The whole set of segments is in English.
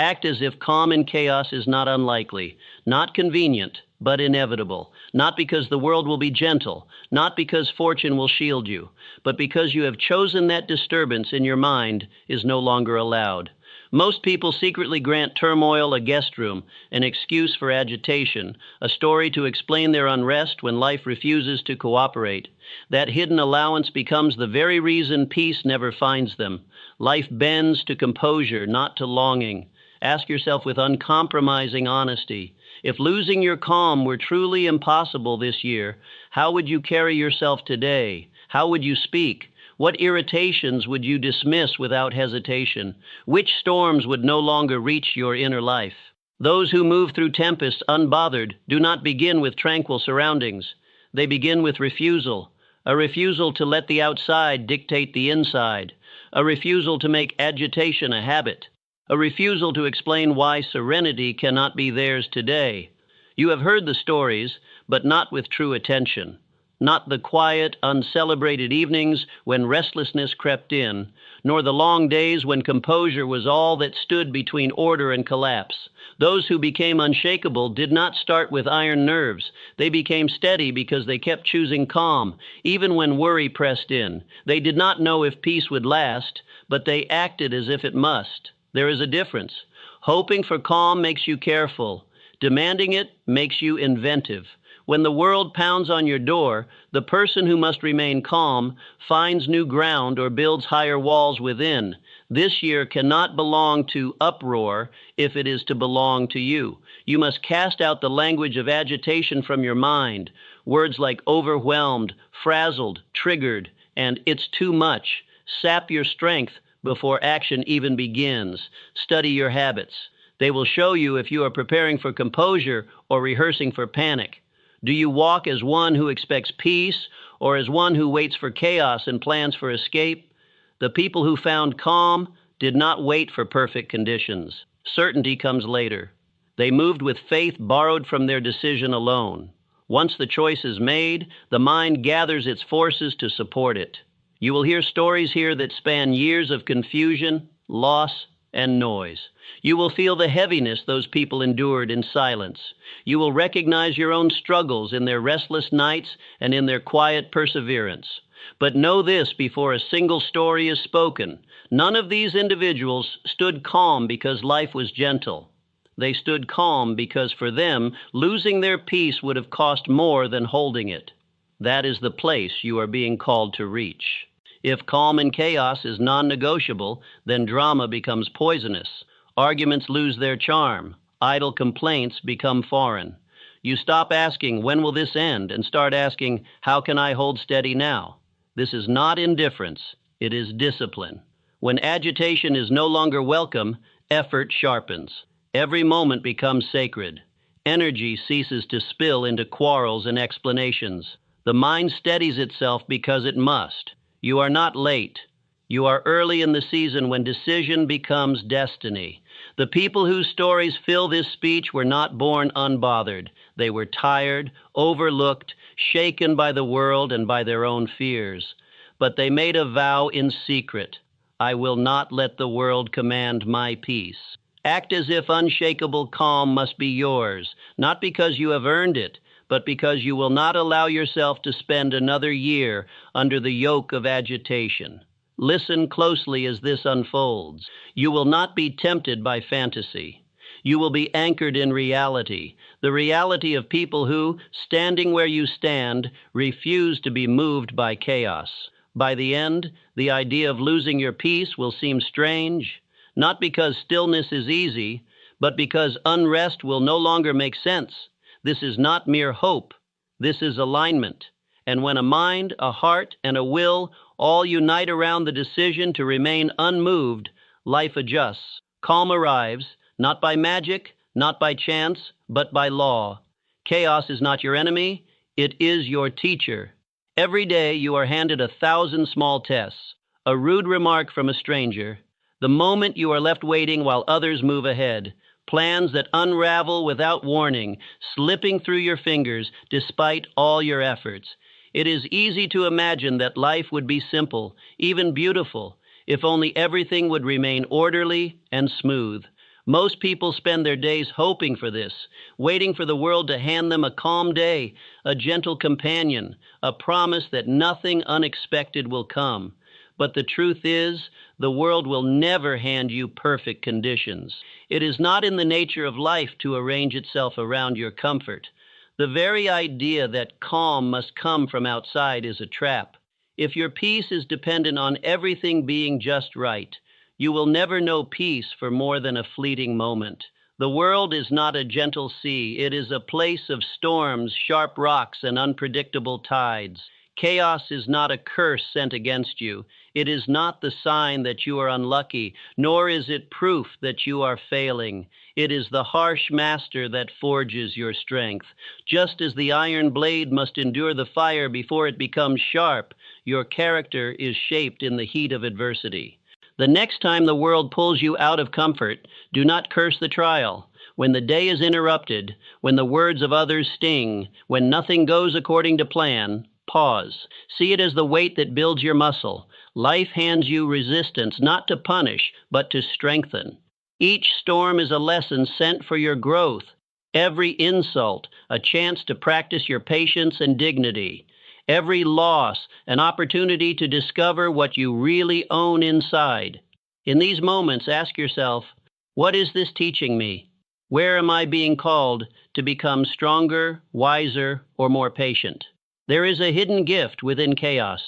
Act as if calm in chaos is not unlikely, not convenient, but inevitable, not because the world will be gentle, not because fortune will shield you, but because you have chosen that disturbance in your mind is no longer allowed. Most people secretly grant turmoil a guest room, an excuse for agitation, a story to explain their unrest when life refuses to cooperate. That hidden allowance becomes the very reason peace never finds them. Life bends to composure, not to longing. Ask yourself with uncompromising honesty, if losing your calm were truly impossible this year, how would you carry yourself today? How would you speak? What irritations would you dismiss without hesitation? Which storms would no longer reach your inner life? Those who move through tempests unbothered do not begin with tranquil surroundings. They begin with refusal, a refusal to let the outside dictate the inside, a refusal to make agitation a habit, a refusal to explain why serenity cannot be theirs today. You have heard the stories, but not with true attention. Not the quiet, uncelebrated evenings when restlessness crept in, nor the long days when composure was all that stood between order and collapse. Those who became unshakable did not start with iron nerves. They became steady because they kept choosing calm, even when worry pressed in. They did not know if peace would last, but they acted as if it must. There is a difference. Hoping for calm makes you careful. Demanding it makes you inventive. When the world pounds on your door, the person who must remain calm finds new ground or builds higher walls within. This year cannot belong to uproar if it is to belong to you. You must cast out the language of agitation from your mind. Words like overwhelmed, frazzled, triggered, and it's too much. Sap your strength before action even begins. Study your habits. They will show you if you are preparing for composure or rehearsing for panic. Do you walk as one who expects peace or as one who waits for chaos and plans for escape? The people who found calm did not wait for perfect conditions. Certainty comes later. They moved with faith borrowed from their decision alone. Once the choice is made, the mind gathers its forces to support it. You will hear stories here that span years of confusion, loss, and noise. You will feel the heaviness those people endured in silence. You will recognize your own struggles in their restless nights and in their quiet perseverance. But know this before a single story is spoken. None of these individuals stood calm because life was gentle. They stood calm because for them, losing their peace would have cost more than holding it. That is the place you are being called to reach. If calm in chaos is non-negotiable, then drama becomes poisonous. Arguments lose their charm. Idle complaints become foreign. You stop asking, when will this end, and start asking, how can I hold steady now? This is not indifference. It is discipline. When agitation is no longer welcome, effort sharpens. Every moment becomes sacred. Energy ceases to spill into quarrels and explanations. The mind steadies itself because it must. You are not late. You are early in the season when decision becomes destiny. The people whose stories fill this speech were not born unbothered. They were tired, overlooked, shaken by the world and by their own fears. But they made a vow in secret. I will not let the world command my peace. Act as if unshakable calm must be yours, not because you have earned it, but because you will not allow yourself to spend another year under the yoke of agitation. Listen closely as this unfolds. You will not be tempted by fantasy. You will be anchored in reality, the reality of people who, standing where you stand, refuse to be moved by chaos. By the end, the idea of losing your peace will seem strange, not because stillness is easy, but because unrest will no longer make sense. This is not mere hope. This is alignment. And when a mind, a heart, and a will all unite around the decision to remain unmoved, life adjusts. Calm arrives, not by magic, not by chance, but by law. Chaos is not your enemy. It is your teacher. Every day you are handed 1,000 small tests, a rude remark from a stranger, the moment you are left waiting while others move ahead, plans that unravel without warning, slipping through your fingers despite all your efforts. It is easy to imagine that life would be simple, even beautiful, if only everything would remain orderly and smooth. Most people spend their days hoping for this, waiting for the world to hand them a calm day, a gentle companion, a promise that nothing unexpected will come. But the truth is, the world will never hand you perfect conditions. It is not in the nature of life to arrange itself around your comfort. The very idea that calm must come from outside is a trap. If your peace is dependent on everything being just right, you will never know peace for more than a fleeting moment. The world is not a gentle sea. It is a place of storms, sharp rocks, and unpredictable tides. Chaos is not a curse sent against you. It is not the sign that you are unlucky, nor is it proof that you are failing. It is the harsh master that forges your strength. Just as the iron blade must endure the fire before it becomes sharp, your character is shaped in the heat of adversity. The next time the world pulls you out of comfort, do not curse the trial. When the day is interrupted, when the words of others sting, when nothing goes according to plan, pause. See it as the weight that builds your muscle. Life hands you resistance, not to punish, but to strengthen. Each storm is a lesson sent for your growth. Every insult, a chance to practice your patience and dignity. Every loss, an opportunity to discover what you really own inside. In these moments, ask yourself, what is this teaching me? Where am I being called to become stronger, wiser, or more patient? There is a hidden gift within chaos.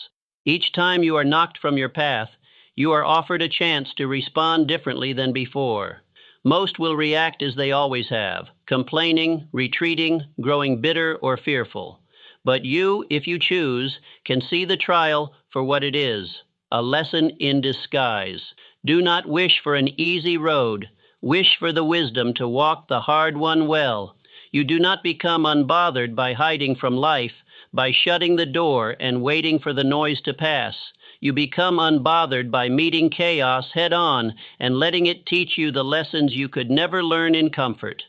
Each time you are knocked from your path, you are offered a chance to respond differently than before. Most will react as they always have, complaining, retreating, growing bitter or fearful. But you, if you choose, can see the trial for what it is, a lesson in disguise. Do not wish for an easy road. Wish for the wisdom to walk the hard one well. You do not become unbothered by hiding from life, by shutting the door and waiting for the noise to pass. You become unbothered by meeting chaos head on and letting it teach you the lessons you could never learn in comfort.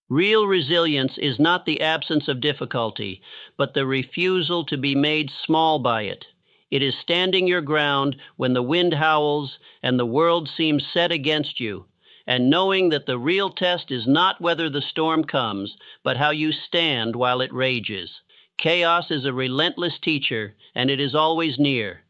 Real resilience is not the absence of difficulty, but the refusal to be made small by it. It is standing your ground when the wind howls and the world seems set against you, and knowing that the real test is not whether the storm comes, but how you stand while it rages. Chaos is a relentless teacher, and it is always near.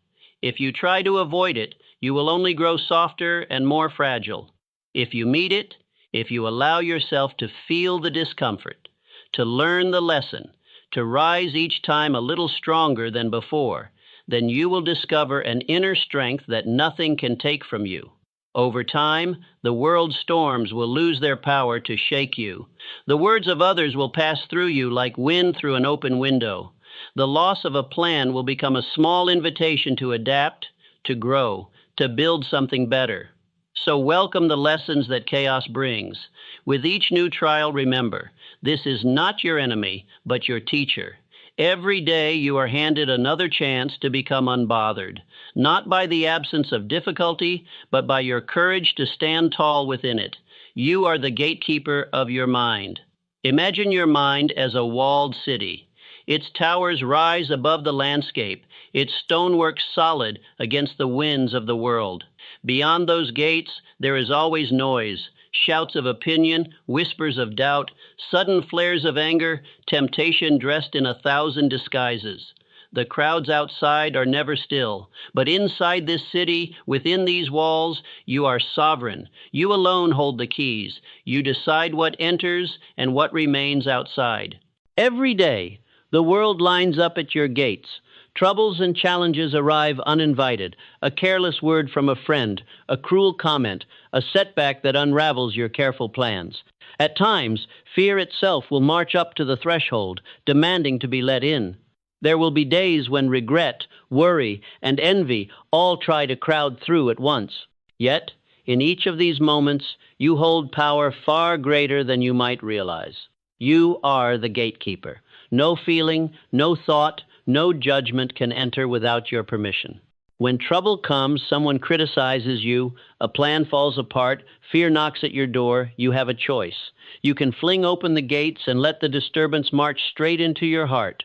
If you try to avoid it, you will only grow softer and more fragile. If you meet it, if you allow yourself to feel the discomfort, to learn the lesson, to rise each time a little stronger than before, then you will discover an inner strength that nothing can take from you. Over time, the world's storms will lose their power to shake you. The words of others will pass through you like wind through an open window. The loss of a plan will become a small invitation to adapt, to grow, to build something better. So welcome the lessons that chaos brings. With each new trial, remember, this is not your enemy, but your teacher. Every day you are handed another chance to become unbothered, not by the absence of difficulty, but by your courage to stand tall within it. You are the gatekeeper of your mind. Imagine your mind as a walled city. Its towers rise above the landscape, its stonework solid against the winds of the world. Beyond those gates, there is always noise, shouts of opinion, whispers of doubt, sudden flares of anger, temptation dressed in 1,000 disguises. The crowds outside are never still, but inside this city, within these walls, you are sovereign. You alone hold the keys. You decide what enters and what remains outside. Every day, the world lines up at your gates. Troubles and challenges arrive uninvited, a careless word from a friend, a cruel comment, a setback that unravels your careful plans. At times, fear itself will march up to the threshold, demanding to be let in. There will be days when regret, worry, and envy all try to crowd through at once. Yet, in each of these moments, you hold power far greater than you might realize. You are the gatekeeper. No feeling, no thought, no judgment can enter without your permission. When trouble comes, someone criticizes you, a plan falls apart, fear knocks at your door, you have a choice. You can fling open the gates and let the disturbance march straight into your heart.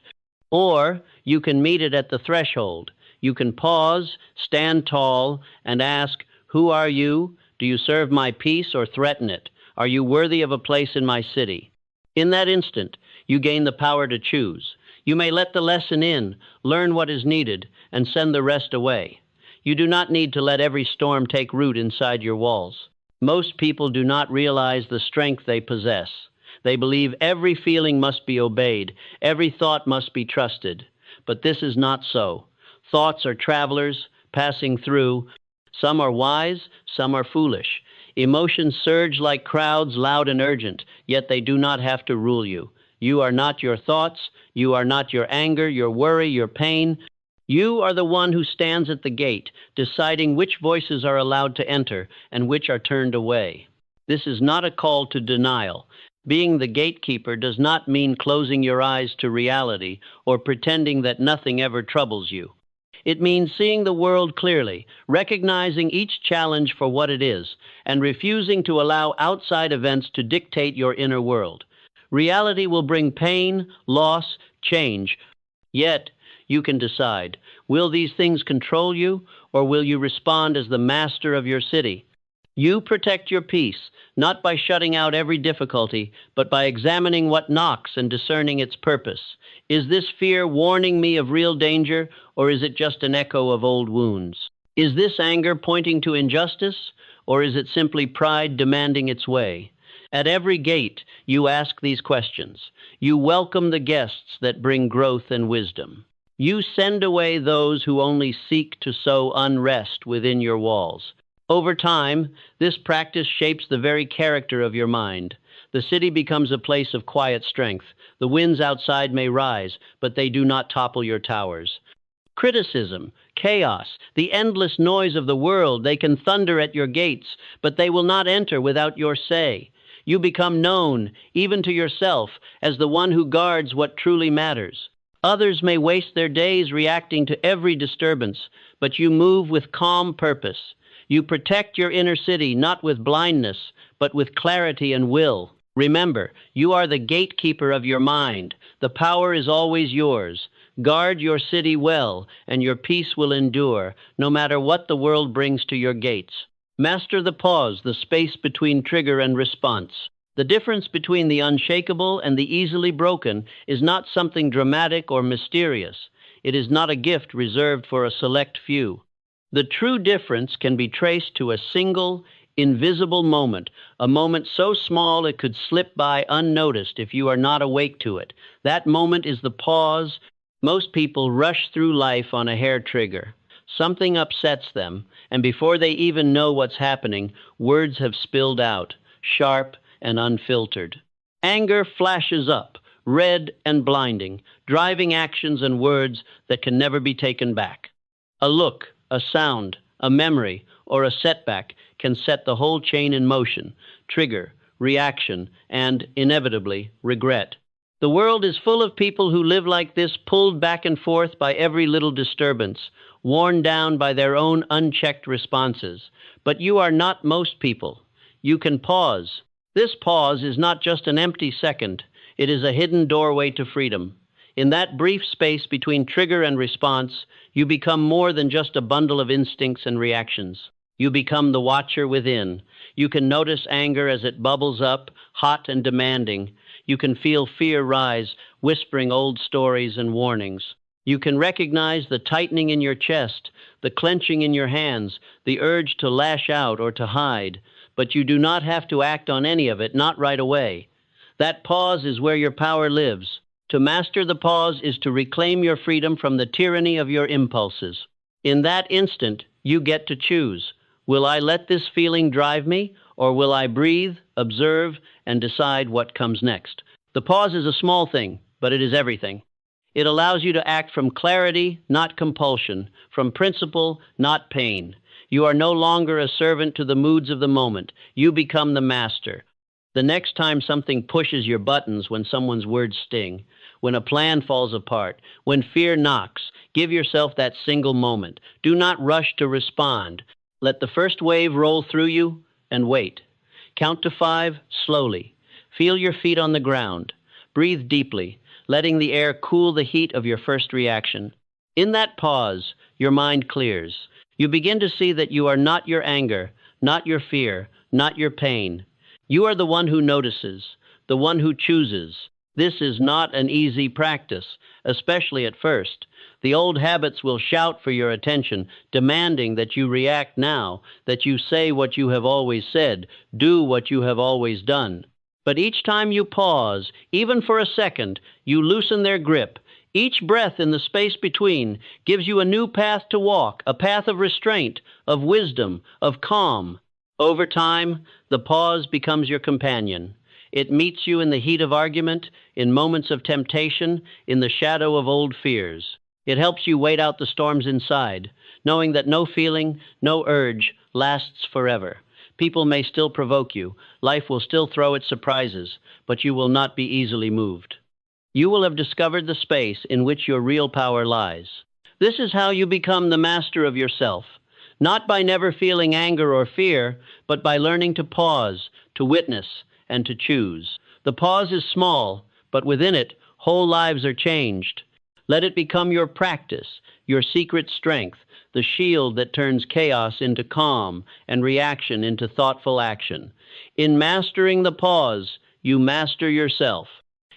Or you can meet it at the threshold. You can pause, stand tall, and ask, who are you? Do you serve my peace or threaten it? Are you worthy of a place in my city? In that instant, you gain the power to choose. You may let the lesson in, learn what is needed, and send the rest away. You do not need to let every storm take root inside your walls. Most people do not realize the strength they possess. They believe every feeling must be obeyed, every thought must be trusted. But this is not so. Thoughts are travelers, passing through. Some are wise, some are foolish. Emotions surge like crowds, loud and urgent, yet they do not have to rule you. You are not your thoughts, you are not your anger, your worry, your pain. You are the one who stands at the gate, deciding which voices are allowed to enter and which are turned away. This is not a call to denial. Being the gatekeeper does not mean closing your eyes to reality or pretending that nothing ever troubles you. It means seeing the world clearly, recognizing each challenge for what it is, and refusing to allow outside events to dictate your inner world. Reality will bring pain, loss, change. Yet, you can decide, will these things control you, or will you respond as the master of your city? You protect your peace, not by shutting out every difficulty, but by examining what knocks and discerning its purpose. Is this fear warning me of real danger, or is it just an echo of old wounds? Is this anger pointing to injustice, or is it simply pride demanding its way? At every gate, you ask these questions. You welcome the guests that bring growth and wisdom. You send away those who only seek to sow unrest within your walls. Over time, this practice shapes the very character of your mind. The city becomes a place of quiet strength. The winds outside may rise, but they do not topple your towers. Criticism, chaos, the endless noise of the world, they can thunder at your gates, but they will not enter without your say. You become known, even to yourself, as the one who guards what truly matters. Others may waste their days reacting to every disturbance, but you move with calm purpose. You protect your inner city not with blindness, but with clarity and will. Remember, you are the gatekeeper of your mind. The power is always yours. Guard your city well, and your peace will endure, no matter what the world brings to your gates. Master the pause, the space between trigger and response. The difference between the unshakable and the easily broken is not something dramatic or mysterious. It is not a gift reserved for a select few. The true difference can be traced to a single, invisible moment, a moment so small it could slip by unnoticed if you are not awake to it. That moment is the pause. Most people rush through life on a hair trigger. Something upsets them, and before they even know what's happening, words have spilled out, sharp and unfiltered. Anger flashes up, red and blinding, driving actions and words that can never be taken back. A look, a sound, a memory, or a setback can set the whole chain in motion, trigger, reaction, and, inevitably, regret. The world is full of people who live like this, pulled back and forth by every little disturbance, worn down by their own unchecked responses. But you are not most people. You can pause. This pause is not just an empty second. It is a hidden doorway to freedom. In that brief space between trigger and response, you become more than just a bundle of instincts and reactions. You become the watcher within. You can notice anger as it bubbles up, hot and demanding. You can feel fear rise, whispering old stories and warnings. You can recognize the tightening in your chest, the clenching in your hands, the urge to lash out or to hide. But you do not have to act on any of it, not right away. That pause is where your power lives. To master the pause is to reclaim your freedom from the tyranny of your impulses. In that instant, you get to choose. Will I let this feeling drive me, or will I breathe, observe, and decide what comes next? The pause is a small thing, but it is everything. It allows you to act from clarity, not compulsion, from principle, not pain. You are no longer a servant to the moods of the moment. You become the master. The next time something pushes your buttons, when someone's words sting, when a plan falls apart, when fear knocks, give yourself that single moment. Do not rush to respond. Let the first wave roll through you and wait. Count to 5 slowly. Feel your feet on the ground. Breathe deeply, letting the air cool the heat of your first reaction. In that pause, your mind clears. You begin to see that you are not your anger, not your fear, not your pain. You are the one who notices, the one who chooses. This is not an easy practice, especially at first. The old habits will shout for your attention, demanding that you react now, that you say what you have always said, do what you have always done. But each time you pause, even for a second, you loosen their grip. Each breath in the space between gives you a new path to walk, a path of restraint, of wisdom, of calm. Over time, the pause becomes your companion. It meets you in the heat of argument, in moments of temptation, in the shadow of old fears. It helps you wait out the storms inside, knowing that no feeling, no urge lasts forever. People may still provoke you, life will still throw its surprises, but you will not be easily moved. You will have discovered the space in which your real power lies. This is how you become the master of yourself, not by never feeling anger or fear, but by learning to pause, to witness, and to choose. The pause is small, but within it, whole lives are changed. Let it become your practice, your secret strength, the shield that turns chaos into calm and reaction into thoughtful action. In mastering the pause, you master yourself.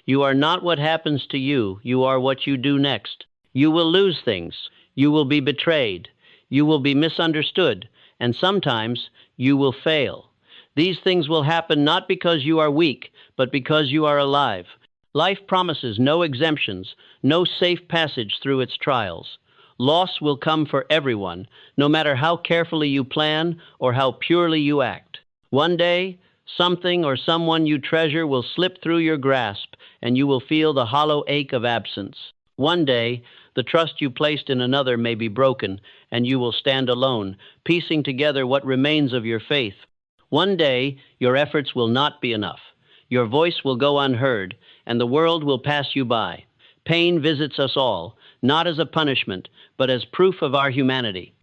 You are not what happens to you, you are what you do next. You will lose things, you will be betrayed, you will be misunderstood, and sometimes you will fail. These things will happen not because you are weak, but because you are alive. Life promises no exemptions, no safe passage through its trials. Loss will come for everyone, no matter how carefully you plan or how purely you act. One day, something or someone you treasure will slip through your grasp, and you will feel the hollow ache of absence. One day, the trust you placed in another may be broken, and you will stand alone, piecing together what remains of your faith. One day, your efforts will not be enough. Your voice will go unheard, and the world will pass you by. Pain visits us all, not as a punishment, but as proof of our humanity.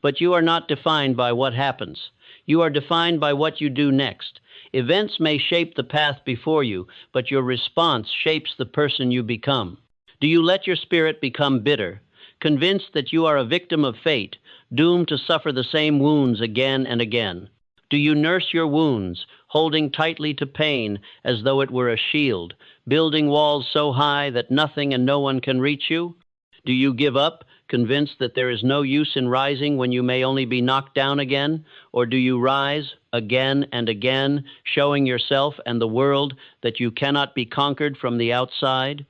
But you are not defined by what happens. You are defined by what you do next. Events may shape the path before you, but your response shapes the person you become. Do you let your spirit become bitter, convinced that you are a victim of fate, doomed to suffer the same wounds again and again? Do you nurse your wounds, holding tightly to pain as though it were a shield, building walls so high that nothing and no one can reach you? Do you give up, convinced that there is no use in rising when you may only be knocked down again? Or do you rise again and again, showing yourself and the world that you cannot be conquered from the outside?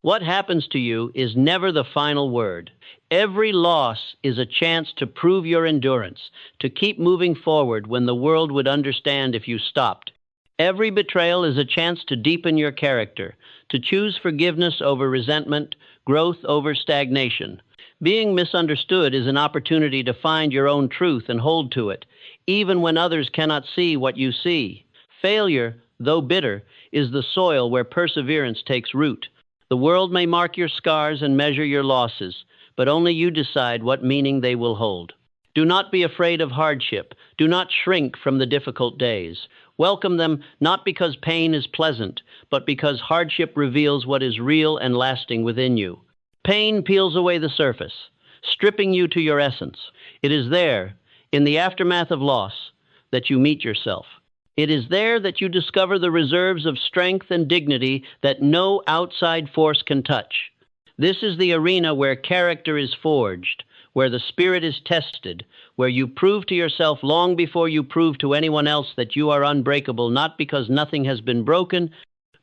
What happens to you is never the final word. Every loss is a chance to prove your endurance, to keep moving forward when the world would understand if you stopped. Every betrayal is a chance to deepen your character, to choose forgiveness over resentment, growth over stagnation. Being misunderstood is an opportunity to find your own truth and hold to it, even when others cannot see what you see. Failure, though bitter, is the soil where perseverance takes root. The world may mark your scars and measure your losses, but only you decide what meaning they will hold. Do not be afraid of hardship. Do not shrink from the difficult days. Welcome them not because pain is pleasant, but because hardship reveals what is real and lasting within you. Pain peels away the surface, stripping you to your essence. It is there, in the aftermath of loss, that you meet yourself. It is there that you discover the reserves of strength and dignity that no outside force can touch. This is the arena where character is forged, where the spirit is tested, where you prove to yourself long before you prove to anyone else that you are unbreakable, not because nothing has been broken,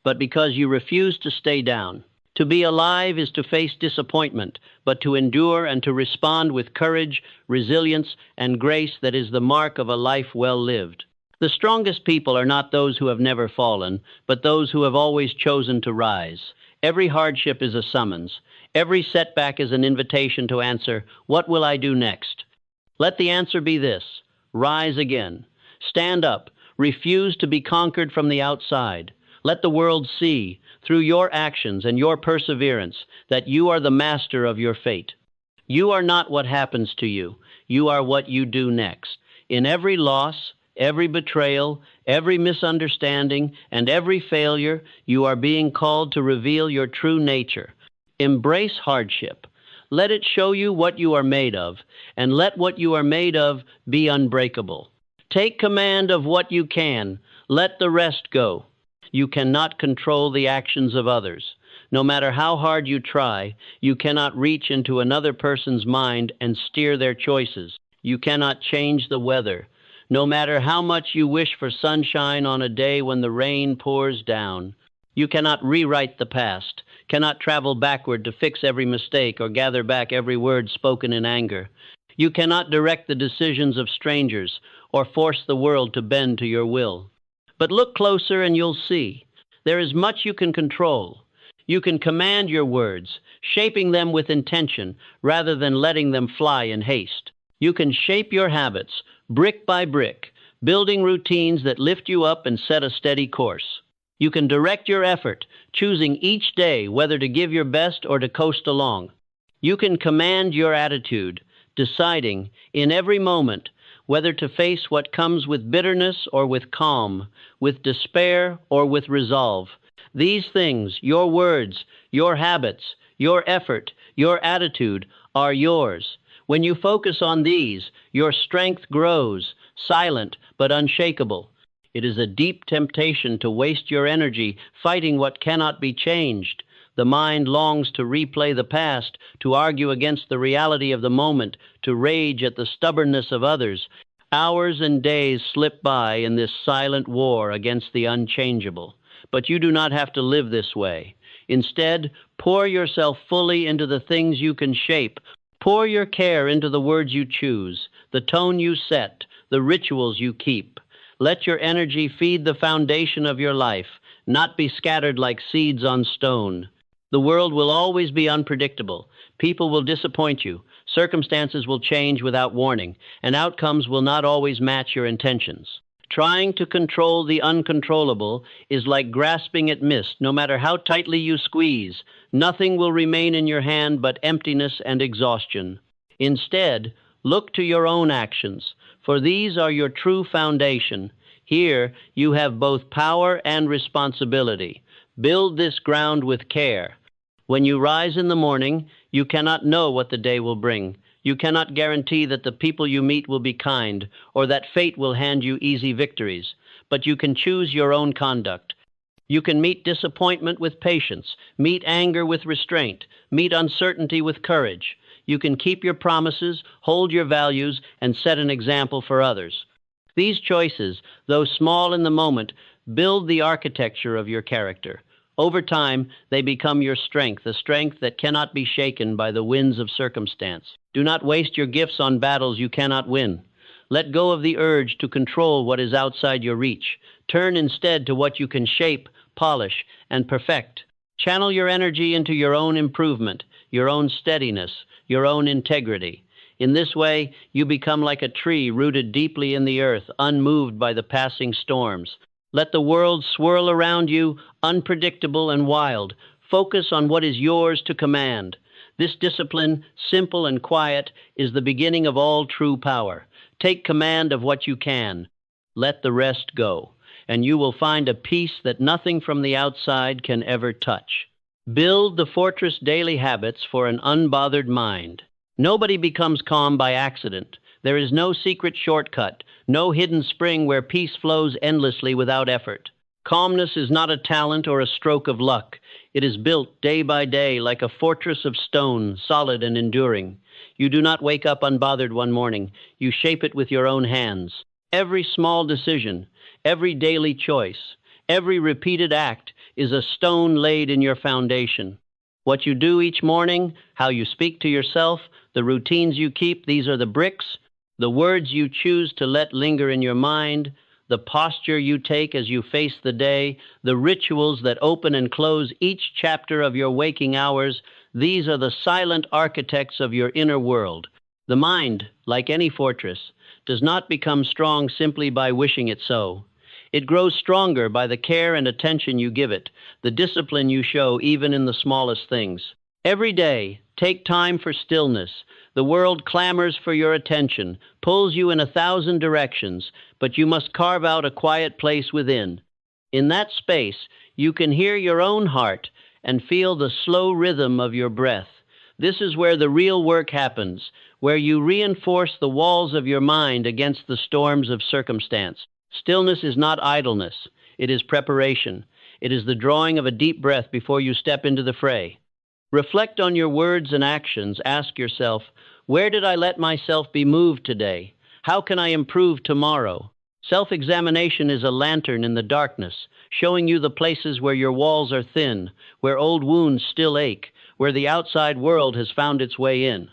but because you refuse to stay down. To be alive is to face disappointment, but to endure and to respond with courage, resilience, and grace that is the mark of a life well lived. The strongest people are not those who have never fallen, but those who have always chosen to rise. Every hardship is a summons. Every setback is an invitation to answer, what will I do next? Let the answer be this: rise again. Stand up. Refuse to be conquered from the outside. Let the world see, through your actions and your perseverance, that you are the master of your fate. You are not what happens to you. You are what you do next. In every loss, every betrayal, every misunderstanding, and every failure, you are being called to reveal your true nature. Embrace hardship. Let it show you what you are made of, and let what you are made of be unbreakable. Take command of what you can. Let the rest go. You cannot control the actions of others. No matter how hard you try, you cannot reach into another person's mind and steer their choices. You cannot change the weather. No matter how much you wish for sunshine on a day when the rain pours down, you cannot rewrite the past, cannot travel backward to fix every mistake or gather back every word spoken in anger. You cannot direct the decisions of strangers or force the world to bend to your will. But look closer and you'll see. There is much you can control. You can command your words, shaping them with intention rather than letting them fly in haste. You can shape your habits, brick by brick, building routines that lift you up and set a steady course. You can direct your effort, choosing each day whether to give your best or to coast along. You can command your attitude, deciding in every moment whether to face what comes with bitterness or with calm, with despair or with resolve. These things, your words, your habits, your effort, your attitude, are yours. When you focus on these, your strength grows, silent but unshakable. It is a deep temptation to waste your energy fighting what cannot be changed. The mind longs to replay the past, to argue against the reality of the moment, to rage at the stubbornness of others. Hours and days slip by in this silent war against the unchangeable. But you do not have to live this way. Instead, pour yourself fully into the things you can shape. Pour your care into the words you choose, the tone you set, the rituals you keep. Let your energy feed the foundation of your life, not be scattered like seeds on stone. The world will always be unpredictable. People will disappoint you. Circumstances will change without warning, and outcomes will not always match your intentions. Trying to control the uncontrollable is like grasping at mist. No matter how tightly you squeeze, nothing will remain in your hand but emptiness and exhaustion. Instead, look to your own actions, for these are your true foundation. Here, you have both power and responsibility. Build this ground with care. When you rise in the morning, you cannot know what the day will bring. You cannot guarantee that the people you meet will be kind or that fate will hand you easy victories, but you can choose your own conduct. You can meet disappointment with patience, meet anger with restraint, meet uncertainty with courage. You can keep your promises, hold your values, and set an example for others. These choices, though small in the moment, build the architecture of your character. Over time, they become your strength, a strength that cannot be shaken by the winds of circumstance. Do not waste your gifts on battles you cannot win. Let go of the urge to control what is outside your reach. Turn instead to what you can shape, polish, and perfect. Channel your energy into your own improvement, your own steadiness, your own integrity. In this way, you become like a tree rooted deeply in the earth, unmoved by the passing storms. Let the world swirl around you, unpredictable and wild. Focus on what is yours to command. This discipline, simple and quiet, is the beginning of all true power. Take command of what you can. Let the rest go, and you will find a peace that nothing from the outside can ever touch. Build the fortress daily habits for an unbothered mind. Nobody becomes calm by accident. There is no secret shortcut, no hidden spring where peace flows endlessly without effort. Calmness is not a talent or a stroke of luck. It is built day by day like a fortress of stone, solid and enduring. You do not wake up unbothered one morning. You shape it with your own hands. Every small decision, every daily choice, every repeated act is a stone laid in your foundation. What you do each morning, how you speak to yourself, the routines you keep, these are the bricks. The words you choose to let linger in your mind, the posture you take as you face the day, the rituals that open and close each chapter of your waking hours, these are the silent architects of your inner world. The mind, like any fortress, does not become strong simply by wishing it so. It grows stronger by the care and attention you give it, the discipline you show even in the smallest things. Every day, take time for stillness. The world clamors for your attention, pulls you in 1,000 directions, but you must carve out a quiet place within. In that space, you can hear your own heart and feel the slow rhythm of your breath. This is where the real work happens, where you reinforce the walls of your mind against the storms of circumstance. Stillness is not idleness, it is preparation. It is the drawing of a deep breath before you step into the fray. Reflect on your words and actions. Ask yourself, where did I let myself be moved today? How can I improve tomorrow? Self-examination is a lantern in the darkness, showing you the places where your walls are thin, where old wounds still ache, where the outside world has found its way in.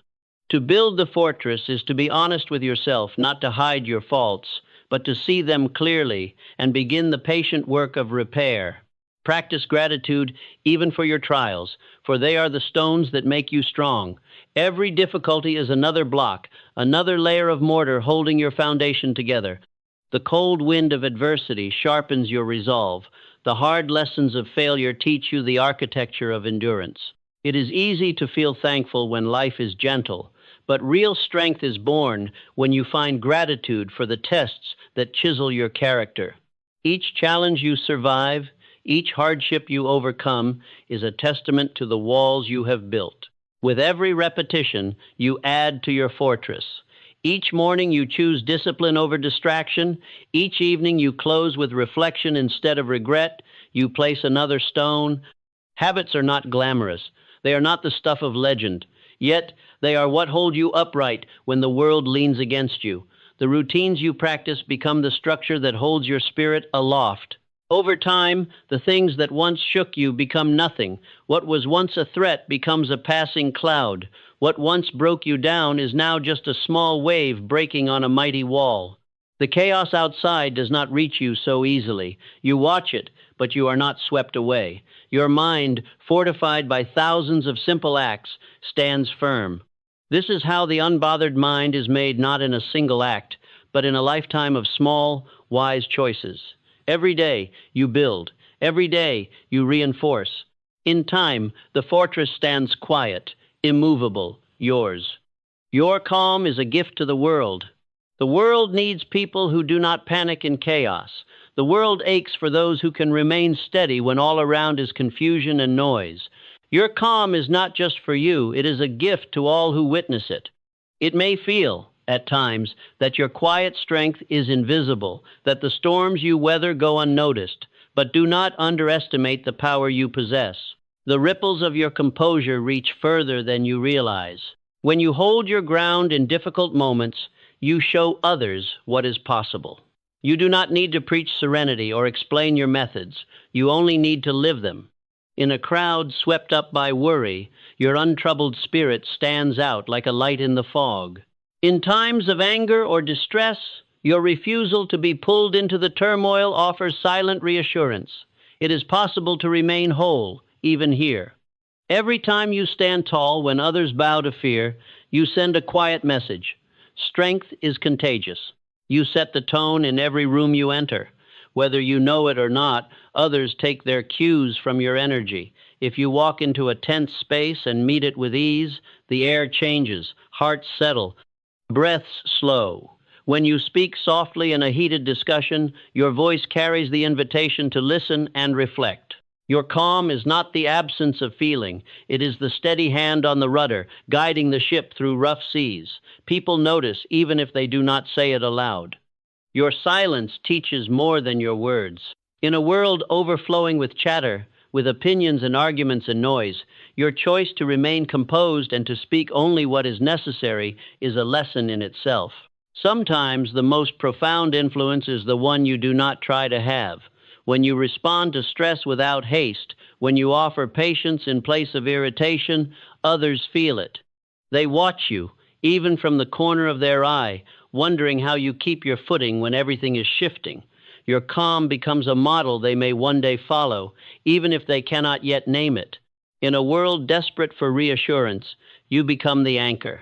To build the fortress is to be honest with yourself, not to hide your faults, but to see them clearly and begin the patient work of repair. Practice gratitude even for your trials, for they are the stones that make you strong. Every difficulty is another block, another layer of mortar holding your foundation together. The cold wind of adversity sharpens your resolve. The hard lessons of failure teach you the architecture of endurance. It is easy to feel thankful when life is gentle, but real strength is born when you find gratitude for the tests that chisel your character. Each challenge you survive, each hardship you overcome is a testament to the walls you have built. With every repetition, you add to your fortress. Each morning you choose discipline over distraction. Each evening you close with reflection instead of regret. You place another stone. Habits are not glamorous. They are not the stuff of legend. Yet they are what hold you upright when the world leans against you. The routines you practice become the structure that holds your spirit aloft. Over time, the things that once shook you become nothing. What was once a threat becomes a passing cloud. What once broke you down is now just a small wave breaking on a mighty wall. The chaos outside does not reach you so easily. You watch it, but you are not swept away. Your mind, fortified by thousands of simple acts, stands firm. This is how the unbothered mind is made, not in a single act, but in a lifetime of small, wise choices. Every day you build. Every day you reinforce. In time, the fortress stands quiet, immovable, yours. Your calm is a gift to the world. The world needs people who do not panic in chaos. The world aches for those who can remain steady when all around is confusion and noise. Your calm is not just for you, it is a gift to all who witness it. It may feel, at times, that your quiet strength is invisible, that the storms you weather go unnoticed, but do not underestimate the power you possess. The ripples of your composure reach further than you realize. When you hold your ground in difficult moments, you show others what is possible. You do not need to preach serenity or explain your methods. You only need to live them. In a crowd swept up by worry, your untroubled spirit stands out like a light in the fog. In times of anger or distress, your refusal to be pulled into the turmoil offers silent reassurance. It is possible to remain whole, even here. Every time you stand tall when others bow to fear, you send a quiet message. Strength is contagious. You set the tone in every room you enter. Whether you know it or not, others take their cues from your energy. If you walk into a tense space and meet it with ease, the air changes, hearts settle, breaths slow. When you speak softly in a heated discussion, your voice carries the invitation to listen and reflect. Your calm is not the absence of feeling. It is the steady hand on the rudder, guiding the ship through rough seas. People notice even if they do not say it aloud. Your silence teaches more than your words. In a world overflowing with chatter, with opinions and arguments and noise, your choice to remain composed and to speak only what is necessary is a lesson in itself. Sometimes the most profound influence is the one you do not try to have. When you respond to stress without haste, when you offer patience in place of irritation, others feel it. They watch you, even from the corner of their eye, wondering how you keep your footing when everything is shifting. Your calm becomes a model they may one day follow, even if they cannot yet name it. In a world desperate for reassurance, you become the anchor.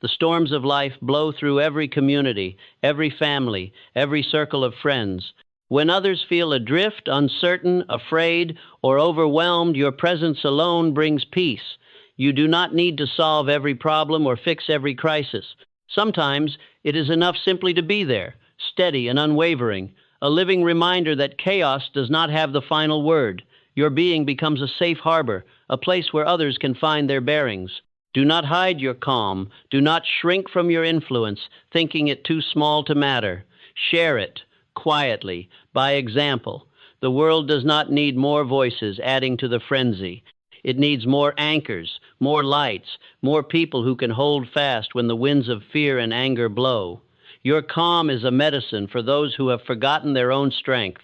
The storms of life blow through every community, every family, every circle of friends. When others feel adrift, uncertain, afraid, or overwhelmed, your presence alone brings peace. You do not need to solve every problem or fix every crisis. Sometimes it is enough simply to be there, steady and unwavering, a living reminder that chaos does not have the final word. Your being becomes a safe harbor, a place where others can find their bearings. Do not hide your calm. Do not shrink from your influence, thinking it too small to matter. Share it. quietly, by example. The world does not need more voices adding to the frenzy. It needs more anchors, more lights, more people who can hold fast when the winds of fear and anger blow. Your calm is a medicine for those who have forgotten their own strength.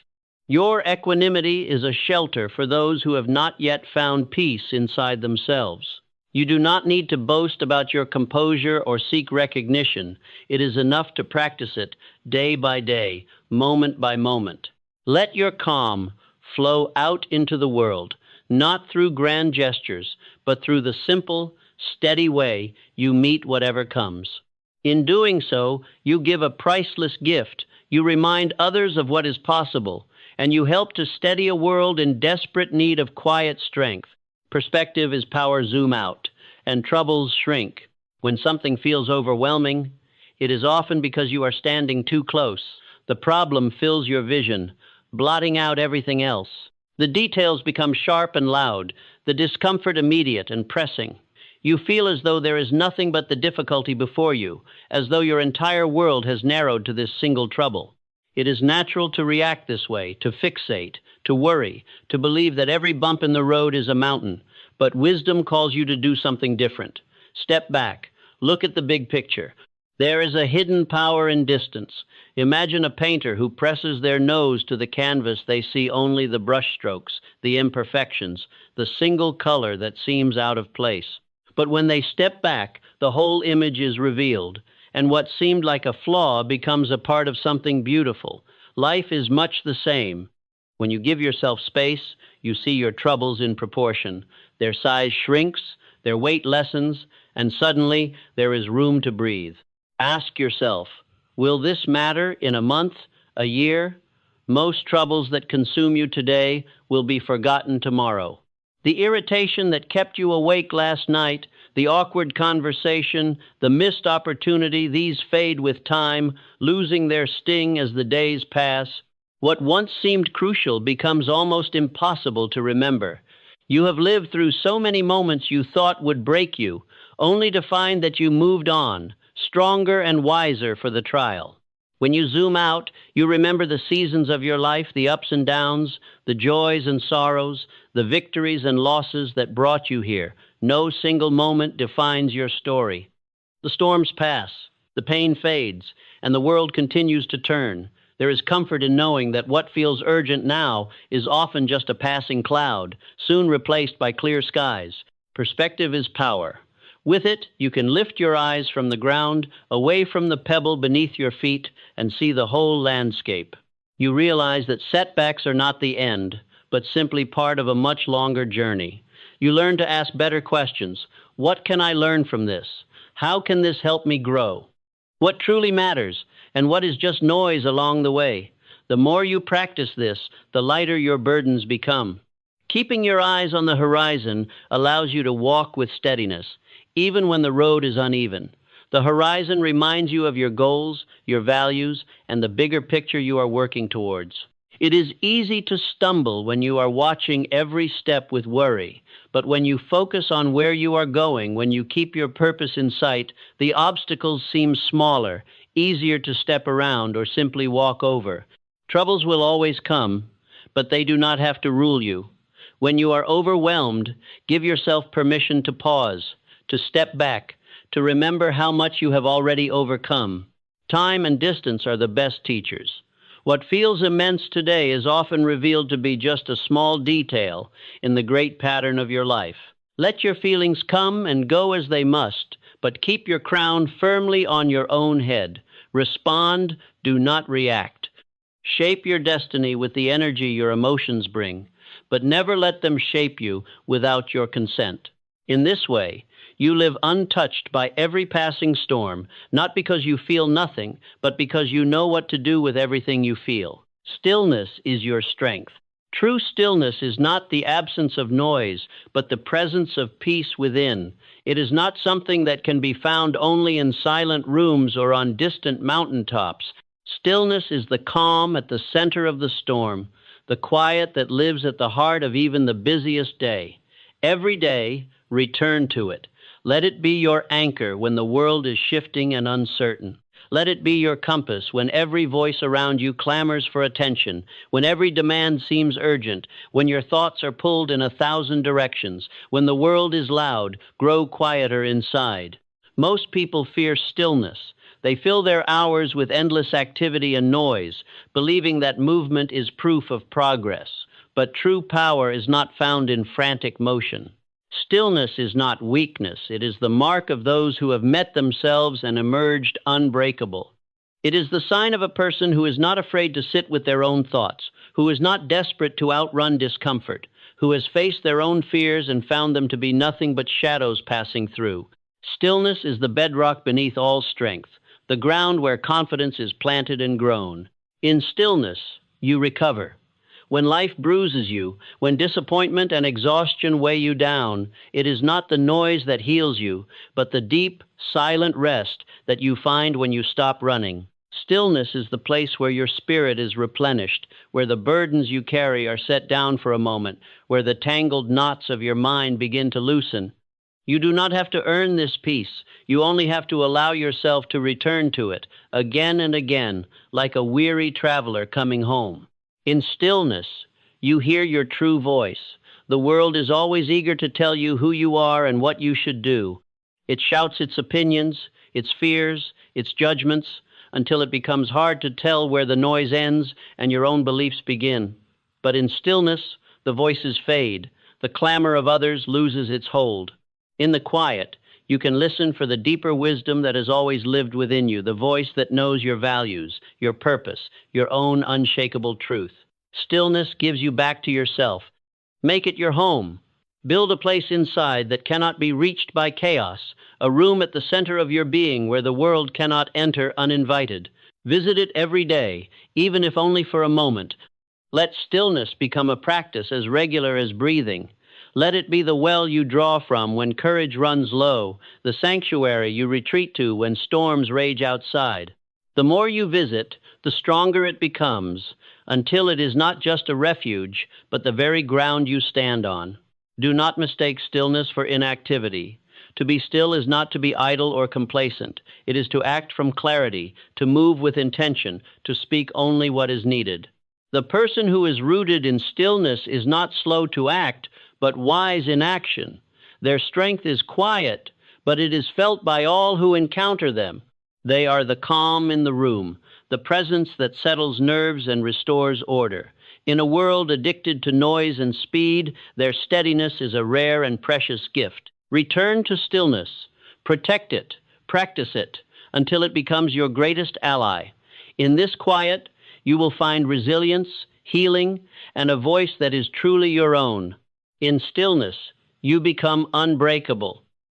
Your equanimity is a shelter for those who have not yet found peace inside themselves. You do not need to boast about your composure or seek recognition. It is enough to practice it day by day, moment by moment. Let your calm flow out into the world, not through grand gestures, but through the simple, steady way you meet whatever comes. In doing so, you give a priceless gift. You remind others of what is possible, and you help to steady a world in desperate need of quiet strength. Perspective is power. Zoom out, and troubles shrink. When something feels overwhelming, it is often because you are standing too close. The problem fills your vision, blotting out everything else. The details become sharp and loud, the discomfort immediate and pressing. You feel as though there is nothing but the difficulty before you, as though your entire world has narrowed to this single trouble. It is natural to react this way, to fixate, to worry, to believe that every bump in the road is a mountain. But wisdom calls you to do something different. Step back. Look at the big picture. There is a hidden power in distance. Imagine a painter who presses their nose to the canvas. They see only the brushstrokes, the imperfections, the single color that seems out of place. But when they step back, the whole image is revealed, and what seemed like a flaw becomes a part of something beautiful. Life is much the same. When you give yourself space, you see your troubles in proportion. Their size shrinks, their weight lessens, and suddenly there is room to breathe. Ask yourself, will this matter in a month, a year? Most troubles that consume you today will be forgotten tomorrow. The irritation that kept you awake last night, the awkward conversation, the missed opportunity, these fade with time, losing their sting as the days pass. What once seemed crucial becomes almost impossible to remember. You have lived through so many moments you thought would break you, only to find that you moved on, stronger and wiser for the trial. When you zoom out, you remember the seasons of your life, the ups and downs, the joys and sorrows, the victories and losses that brought you here. No single moment defines your story. The storms pass, the pain fades, and the world continues to turn. There is comfort in knowing that what feels urgent now is often just a passing cloud, soon replaced by clear skies. Perspective is power. With it, you can lift your eyes from the ground, away from the pebble beneath your feet, and see the whole landscape. You realize that setbacks are not the end, but simply part of a much longer journey. You learn to ask better questions. What can I learn from this? How can this help me grow? What truly matters, and what is just noise along the way? The more you practice this, the lighter your burdens become. Keeping your eyes on the horizon allows you to walk with steadiness, even when the road is uneven. The horizon reminds you of your goals, your values, and the bigger picture you are working towards. It is easy to stumble when you are watching every step with worry, but when you focus on where you are going, when you keep your purpose in sight, the obstacles seem smaller, easier to step around or simply walk over. Troubles will always come, but they do not have to rule you. When you are overwhelmed, give yourself permission to pause, to step back, to remember how much you have already overcome. Time and distance are the best teachers. What feels immense today is often revealed to be just a small detail in the great pattern of your life. Let your feelings come and go as they must, but keep your crown firmly on your own head. Respond, do not react. Shape your destiny with the energy your emotions bring, but never let them shape you without your consent. In this way, you live untouched by every passing storm, not because you feel nothing, but because you know what to do with everything you feel. Stillness is your strength. True stillness is not the absence of noise, but the presence of peace within. It is not something that can be found only in silent rooms or on distant mountaintops. Stillness is the calm at the center of the storm, the quiet that lives at the heart of even the busiest day. Every day, return to it. Let it be your anchor when the world is shifting and uncertain. Let it be your compass when every voice around you clamors for attention, when every demand seems urgent, when your thoughts are pulled in 1,000 directions, when the world is loud, grow quieter inside. Most people fear stillness. They fill their hours with endless activity and noise, believing that movement is proof of progress. But true power is not found in frantic motion. Stillness is not weakness. It is the mark of those who have met themselves and emerged unbreakable. It is the sign of a person who is not afraid to sit with their own thoughts, who is not desperate to outrun discomfort, who has faced their own fears and found them to be nothing but shadows passing through. Stillness is the bedrock beneath all strength, the ground where confidence is planted and grown. In stillness, you recover. When life bruises you, when disappointment and exhaustion weigh you down, it is not the noise that heals you, but the deep, silent rest that you find when you stop running. Stillness is the place where your spirit is replenished, where the burdens you carry are set down for a moment, where the tangled knots of your mind begin to loosen. You do not have to earn this peace. You only have to allow yourself to return to it, again and again, like a weary traveler coming home. In stillness, you hear your true voice. The world is always eager to tell you who you are and what you should do. It shouts its opinions, its fears, its judgments, until it becomes hard to tell where the noise ends and your own beliefs begin. But in stillness, the voices fade. The clamor of others loses its hold. In the quiet, you can listen for the deeper wisdom that has always lived within you, the voice that knows your values, your purpose, your own unshakable truth. Stillness gives you back to yourself. Make it your home. Build a place inside that cannot be reached by chaos, a room at the center of your being where the world cannot enter uninvited. Visit it every day, even if only for a moment. Let stillness become a practice as regular as breathing. Let it be the well you draw from when courage runs low, the sanctuary you retreat to when storms rage outside. The more you visit, the stronger it becomes, until it is not just a refuge, but the very ground you stand on. Do not mistake stillness for inactivity. To be still is not to be idle or complacent. It is to act from clarity, to move with intention, to speak only what is needed. The person who is rooted in stillness is not slow to act, but wise in action. Their strength is quiet, but it is felt by all who encounter them. They are the calm in the room, the presence that settles nerves and restores order. In a world addicted to noise and speed, their steadiness is a rare and precious gift. Return to stillness. Protect it. Practice it until it becomes your greatest ally. In this quiet, you will find resilience, healing, and a voice that is truly your own. In stillness, you become unbreakable.